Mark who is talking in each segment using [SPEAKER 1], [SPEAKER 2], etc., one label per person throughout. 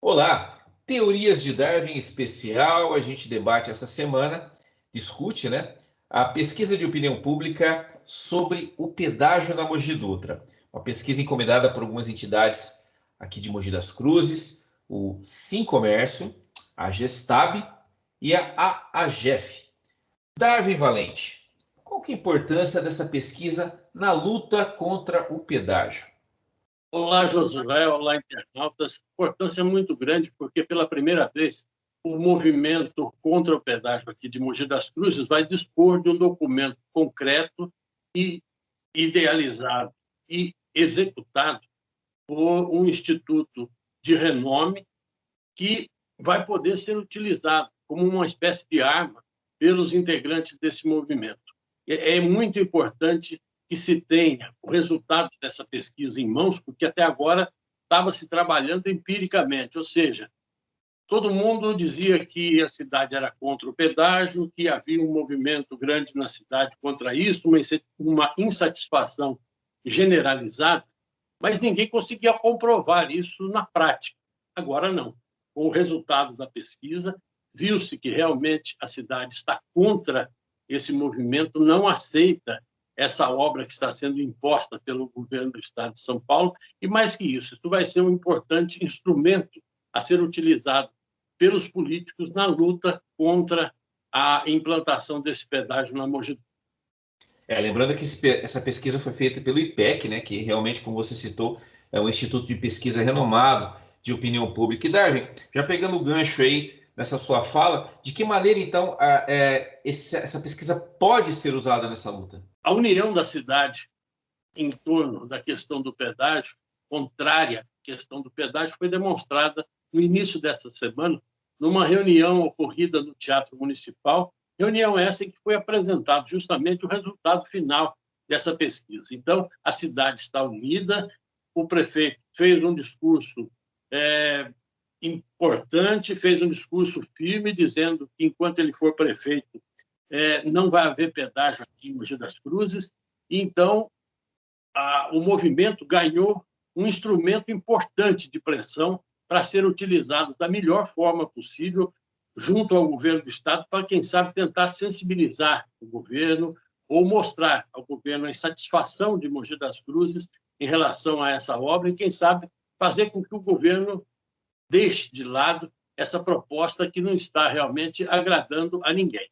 [SPEAKER 1] Olá, teorias de Darwin especial. A gente debate essa semana, discute, né, a pesquisa de opinião pública sobre o pedágio na Mogi Dutra. Uma pesquisa encomendada por algumas entidades aqui de Mogi das Cruzes, o Sim Comércio, a Gestab e a AGEF. Darwin Valente, qual que é a importância dessa pesquisa na luta contra o pedágio?
[SPEAKER 2] Olá, Josué, olá, internautas. A importância é muito grande porque, pela primeira vez, o movimento contra o pedágio aqui de Mogi das Cruzes vai dispor de um documento concreto e idealizado e executado por um instituto de renome que vai poder ser utilizado como uma espécie de arma pelos integrantes desse movimento. É muito importante que se tenha o resultado dessa pesquisa em mãos, porque até agora estava se trabalhando empiricamente, ou seja, todo mundo dizia que a cidade era contra o pedágio, que havia um movimento grande na cidade contra isso, uma insatisfação generalizada, mas ninguém conseguia comprovar isso na prática. Agora não. Com o resultado da pesquisa, viu-se que realmente a cidade está contra esse movimento, não aceita essa obra que está sendo imposta pelo governo do estado de São Paulo, e mais que isso vai ser um importante instrumento a ser utilizado pelos políticos na luta contra a implantação desse pedágio na Mogi.
[SPEAKER 1] Lembrando que essa pesquisa foi feita pelo IPEC, né, que realmente, como você citou, é um instituto de pesquisa renomado de opinião pública. E Darwin, já pegando o gancho aí nessa sua fala, de que maneira então essa pesquisa pode ser usada nessa luta?
[SPEAKER 2] A união da cidade em torno da questão do pedágio, contrária à questão do pedágio, foi demonstrada no início desta semana, numa reunião ocorrida no Teatro Municipal, reunião essa em que foi apresentado justamente o resultado final dessa pesquisa. Então, a cidade está unida, o prefeito fez um discurso importante, fez um discurso firme, dizendo que, enquanto ele for prefeito, não vai haver pedágio aqui em Mogi das Cruzes. Então, o movimento ganhou um instrumento importante de pressão para ser utilizado da melhor forma possível junto ao governo do Estado, para, quem sabe, tentar sensibilizar o governo ou mostrar ao governo a insatisfação de Mogi das Cruzes em relação a essa obra e, quem sabe, fazer com que o governo deixe de lado essa proposta que não está realmente agradando a ninguém.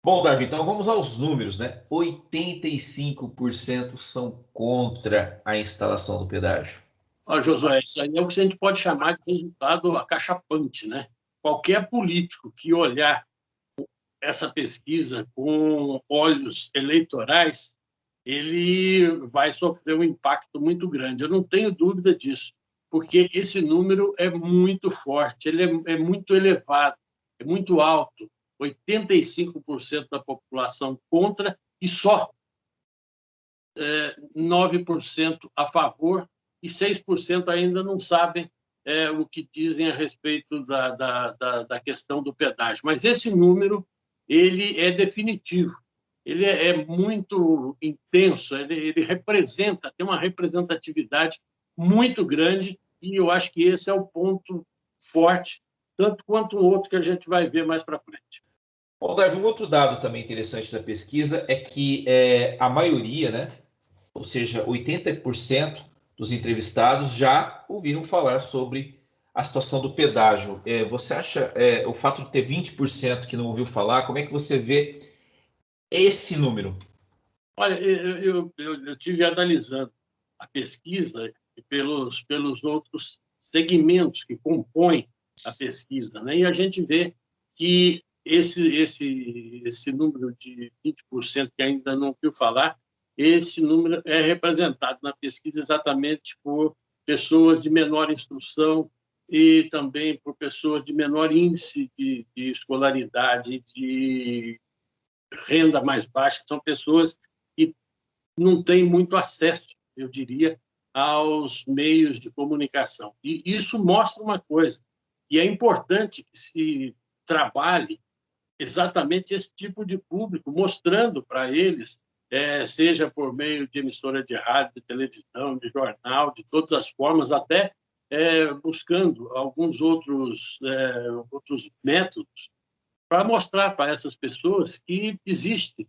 [SPEAKER 1] Bom, Darwin, então vamos aos números, né? 85% são contra a instalação do pedágio.
[SPEAKER 2] Josué, isso aí é o que a gente pode chamar de resultado acachapante, né? Qualquer político que olhar essa pesquisa com olhos eleitorais, ele vai sofrer um impacto muito grande. Eu não tenho dúvida disso, porque esse número é muito forte, ele é muito elevado, é muito alto. 85% da população contra e só 9% a favor e 6% ainda não sabem o que dizem a respeito da questão do pedágio. Mas esse número ele é definitivo, ele é muito intenso, ele representa, tem uma representatividade muito grande e eu acho que esse é o ponto forte, tanto quanto um outro que a gente vai ver mais para frente.
[SPEAKER 1] Bom, Darwin, um outro dado também interessante da pesquisa é que a maioria, né, ou seja, 80% dos entrevistados já ouviram falar sobre a situação do pedágio. Você acha o fato de ter 20% que não ouviu falar, como é que você vê esse número?
[SPEAKER 2] Olha, eu tive analisando a pesquisa pelos outros segmentos que compõem a pesquisa, né? E a gente vê que esse número de 20% que ainda não ouviu falar, esse número é representado na pesquisa exatamente por pessoas de menor instrução e também por pessoas de menor índice de escolaridade, de renda mais baixa, são pessoas que não têm muito acesso, eu diria, aos meios de comunicação. E isso mostra uma coisa, que é importante que se trabalhe exatamente esse tipo de público, mostrando para eles, seja por meio de emissora de rádio, de televisão, de jornal, de todas as formas, até buscando alguns outros métodos para mostrar para essas pessoas que existe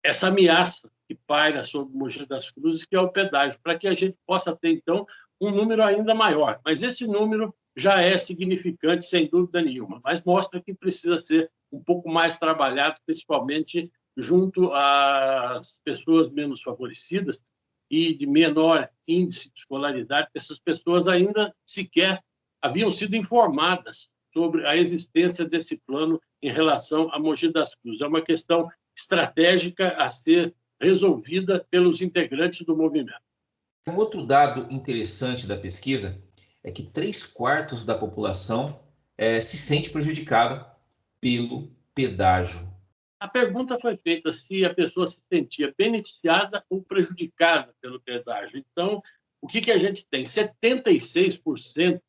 [SPEAKER 2] essa ameaça que paira sobre Mogi das Cruzes, que é o pedágio, para que a gente possa ter, então, um número ainda maior. Mas esse número já é significante, sem dúvida nenhuma, mas mostra que precisa ser um pouco mais trabalhado, principalmente junto às pessoas menos favorecidas e de menor índice de escolaridade, que essas pessoas ainda sequer haviam sido informadas sobre a existência desse plano em relação a Mogi das Cruzes. É uma questão estratégica a ser resolvida pelos integrantes do movimento.
[SPEAKER 1] Um outro dado interessante da pesquisa é que 3/4 da população se sente prejudicada pelo pedágio.
[SPEAKER 2] A pergunta foi feita se a pessoa se sentia beneficiada ou prejudicada pelo pedágio. Então, o que a gente tem? 76%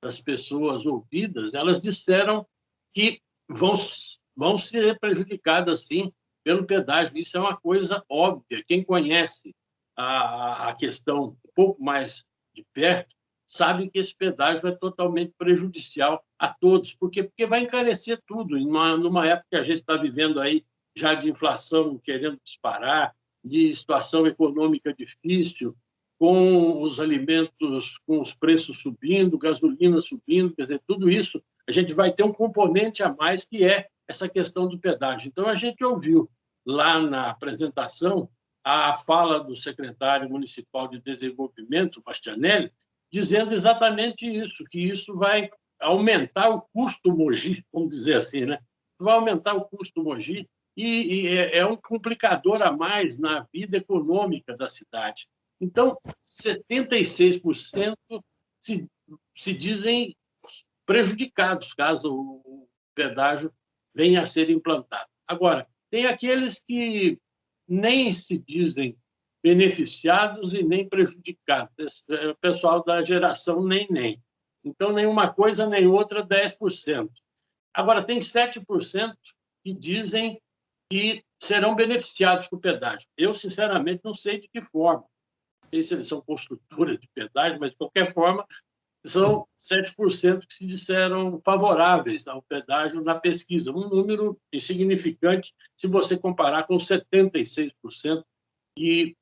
[SPEAKER 2] das pessoas ouvidas, elas disseram que vão ser prejudicadas, sim, pelo pedágio. Isso é uma coisa óbvia. Quem conhece a questão um pouco mais de perto sabe que esse pedágio é totalmente prejudicial a todos, porque vai encarecer tudo. Numa época que a gente está vivendo aí já de inflação querendo disparar, de situação econômica difícil, com os alimentos, com os preços subindo, gasolina subindo, quer dizer, tudo isso, a gente vai ter um componente a mais, que é essa questão do pedágio. Então, a gente ouviu lá na apresentação a fala do secretário municipal de desenvolvimento, Bastianelli, dizendo exatamente isso, que isso vai aumentar o custo Mogi, vamos dizer assim, né? Vai aumentar o custo Mogi e é um complicador a mais na vida econômica da cidade. Então, 76% se dizem prejudicados caso o pedágio venha a ser implantado. Agora, tem aqueles que nem se dizem beneficiados e nem prejudicados. Esse é o pessoal da geração nem. Então, nenhuma coisa nem outra, 10%. Agora, tem 7% que dizem que serão beneficiados com o pedágio. Eu, sinceramente, não sei de que forma. Não sei se eles são construtoras de pedágio, mas, de qualquer forma, são 7% que se disseram favoráveis ao pedágio na pesquisa, um número insignificante se você comparar com 76% que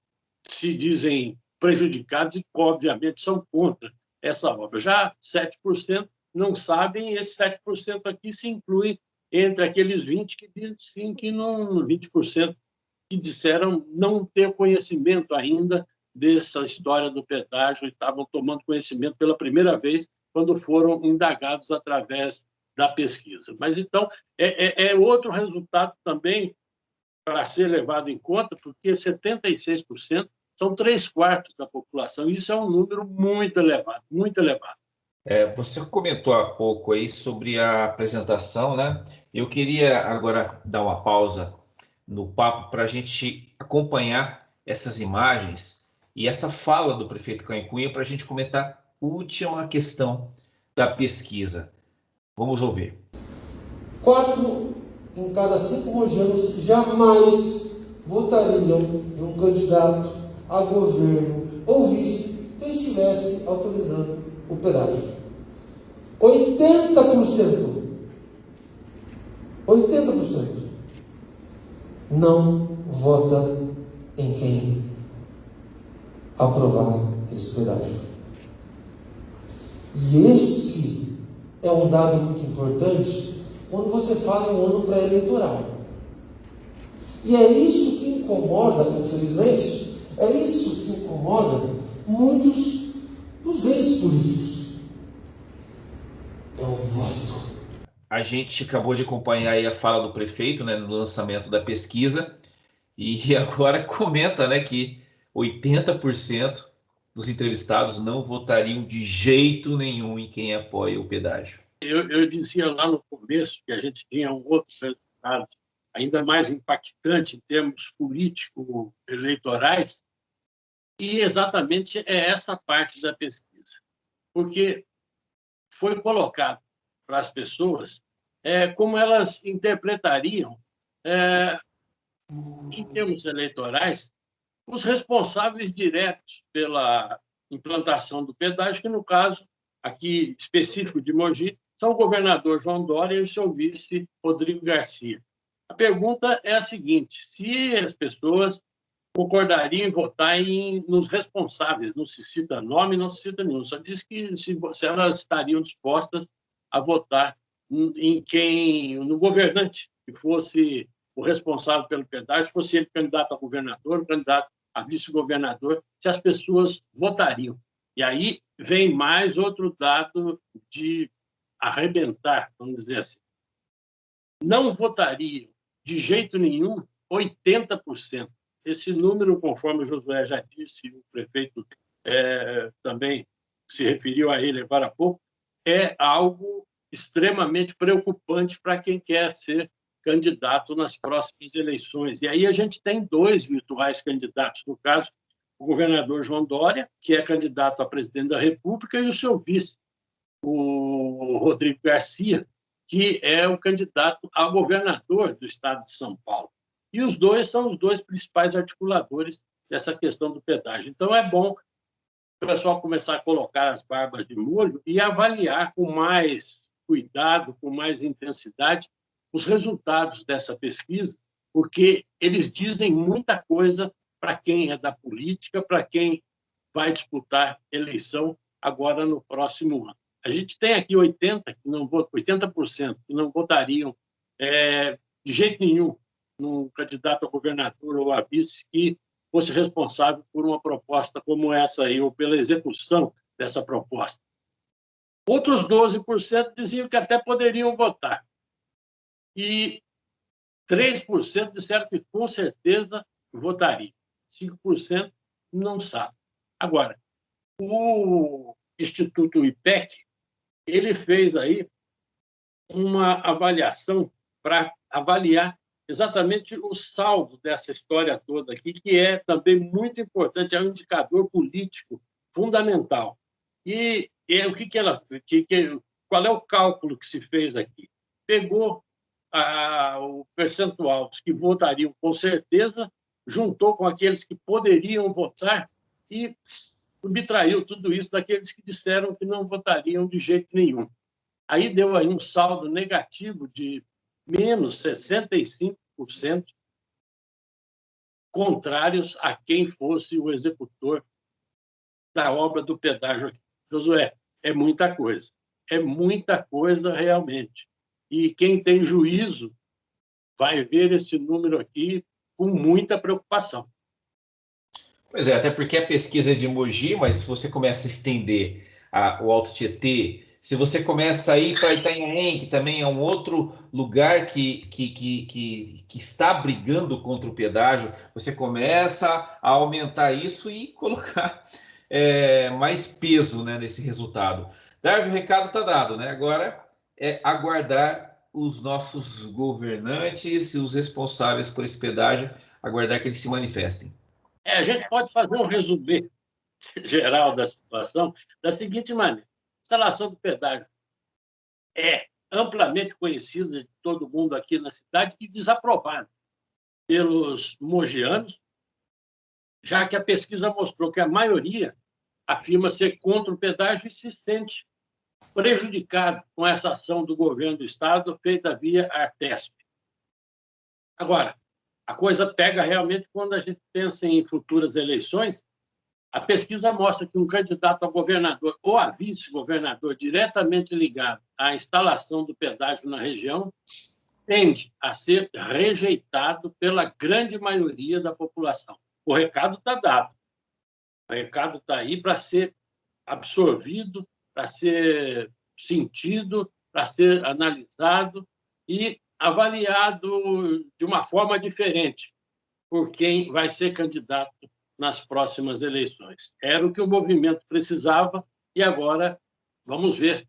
[SPEAKER 2] se dizem prejudicados e, obviamente, são contra essa obra. Já 7% não sabem, e esse 7% aqui se inclui entre aqueles 20% que dizem que não, 20% que disseram não ter conhecimento ainda dessa história do pedágio e estavam tomando conhecimento pela primeira vez quando foram indagados através da pesquisa. Mas, então, é outro resultado também para ser levado em conta, porque 76% são 3/4 da população. Isso é um número muito elevado, muito elevado.
[SPEAKER 1] Você comentou há pouco aí sobre a apresentação, né? Eu queria agora dar uma pausa no papo para a gente acompanhar essas imagens e essa fala do prefeito Cândido Cunha para a gente comentar a última questão da pesquisa. Vamos ouvir.
[SPEAKER 3] 4 em cada 5 mogianos jamais votariam em um candidato a governo ou vice que estivesse autorizando o pedágio. 80% não vota em quem aprovar esse pedágio. E esse é um dado muito importante quando você fala em um ano pré-eleitoral. E é isso que incomoda, infelizmente, é isso que incomoda muitos dos ex-políticos. É o voto.
[SPEAKER 1] A gente acabou de acompanhar aí a fala do prefeito, né, no lançamento da pesquisa, e agora comenta, né, que 80% dos entrevistados não votariam de jeito nenhum em quem apoia o pedágio.
[SPEAKER 2] Eu dizia lá no começo que a gente tinha um outro resultado ainda mais impactante em termos político-eleitorais, e exatamente é essa parte da pesquisa, porque foi colocado para as pessoas como elas interpretariam, em termos eleitorais, os responsáveis diretos pela implantação do pedágio, que, no caso, aqui específico de Mogi, são o governador João Dória e o seu vice, Rodrigo Garcia. A pergunta é a seguinte: se as pessoas concordariam em votar nos responsáveis, não se cita nome, não se cita nenhum, só diz que se elas estariam dispostas a votar no governante, que fosse o responsável pelo pedágio, fosse ele candidato a governador, candidato a vice-governador, se as pessoas votariam. E aí vem mais outro dado de arrebentar, vamos dizer assim. Não votariam de jeito nenhum 80%. Esse número, conforme o Josué já disse, o prefeito também se referiu a ele agora há pouco, é algo extremamente preocupante para quem quer ser candidato nas próximas eleições. E aí a gente tem dois virtuais candidatos, no caso, o governador João Dória, que é candidato a presidente da República, e o seu vice, o Rodrigo Garcia, que é o candidato a governador do estado de São Paulo. E os dois são os dois principais articuladores dessa questão do pedágio. Então, é bom o pessoal começar a colocar as barbas de molho e avaliar com mais cuidado, com mais intensidade, os resultados dessa pesquisa, porque eles dizem muita coisa para quem é da política, para quem vai disputar eleição agora no próximo ano. A gente tem aqui 80% que não votariam de jeito nenhum num candidato a governador ou a vice que fosse responsável por uma proposta como essa aí, ou pela execução dessa proposta. Outros 12% diziam que até poderiam votar. E 3% disseram que com certeza votariam. 5% não sabe. Agora, o Instituto IPEC, ele fez aí uma avaliação para avaliar exatamente o saldo dessa história toda aqui, que é também muito importante, é um indicador político fundamental. E qual é o cálculo que se fez aqui? Pegou o percentual dos que votariam com certeza, juntou com aqueles que poderiam votar e subtraiu tudo isso daqueles que disseram que não votariam de jeito nenhum. Aí deu aí um saldo negativo de menos 65% contrários a quem fosse o executor da obra do pedágio. Josué, é muita coisa realmente. E quem tem juízo vai ver esse número aqui com muita preocupação.
[SPEAKER 1] Pois é, até porque a pesquisa é de Mogi, mas se você começa a estender o Alto Tietê, se você começa a ir para Itanhaém, que também é um outro lugar que está brigando contra o pedágio, você começa a aumentar isso e colocar mais peso, né, nesse resultado. Darwin, o recado está dado, né? Agora é aguardar os nossos governantes e os responsáveis por esse pedágio, aguardar que eles se manifestem.
[SPEAKER 2] A gente pode fazer um resumo geral da situação da seguinte maneira: a instalação do pedágio é amplamente conhecida de todo mundo aqui na cidade e desaprovada pelos mogianos, já que a pesquisa mostrou que a maioria afirma ser contra o pedágio e se sente prejudicado com essa ação do governo do estado feita via Artesp. Agora, a coisa pega realmente quando a gente pensa em futuras eleições. A pesquisa mostra que um candidato a governador ou a vice-governador diretamente ligado à instalação do pedágio na região tende a ser rejeitado pela grande maioria da população. O recado está dado. O recado está aí para ser absorvido, para ser sentido, para ser analisado e avaliado de uma forma diferente por quem vai ser candidato nas próximas eleições. Era o que o movimento precisava e agora vamos ver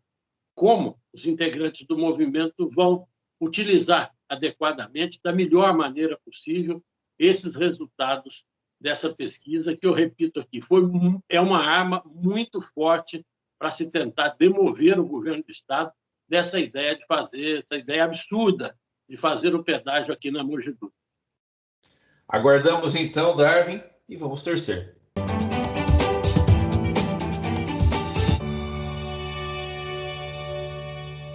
[SPEAKER 2] como os integrantes do movimento vão utilizar adequadamente, da melhor maneira possível, esses resultados dessa pesquisa, que eu repito aqui, é uma arma muito forte para se tentar demover o governo do estado dessa ideia de fazer, essa ideia absurda de fazer o pedágio aqui na Mogi Dutra.
[SPEAKER 1] Aguardamos então, Darwin, e vamos torcer.